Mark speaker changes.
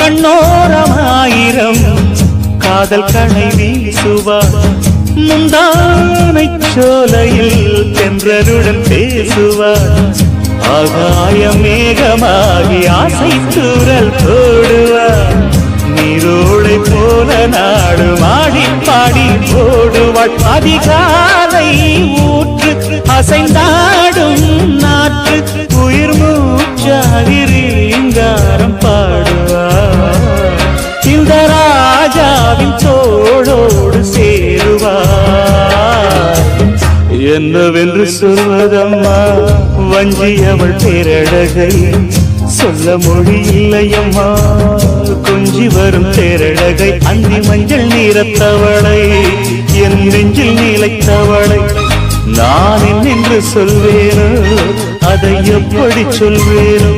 Speaker 1: கண்ணோரமாயிரம் காதல் கணை வீசுவார் முந்தானை சோலையில் தென்றருடன் பேசுவார் ஆகாய மேகமாகி ஆசை தூரல் போடுவார் நீரோடை போல நாடு மாடி பாடி ஓடுவாள் அதிகாலை ஊற்று அசைந்தாடும் நாற்று உயிர் மூச்சாதிரீங்காரம் பாடுவார் இந்த ராஜாவின் தோளோடு சேருவார் என்னவென்று சொல்வதம்மா வஞ்சி அவள் பேரழகை சொல்ல மொழி இல்லையம்மா கொஞ்சி வரும் தேரழகை அந்தி மஞ்சள் நீரத்தவளை என் நெஞ்சில் நீலைத்தவளை நான் என்னென்று சொல்வேனோ அதை எப்படி சொல்வேனோ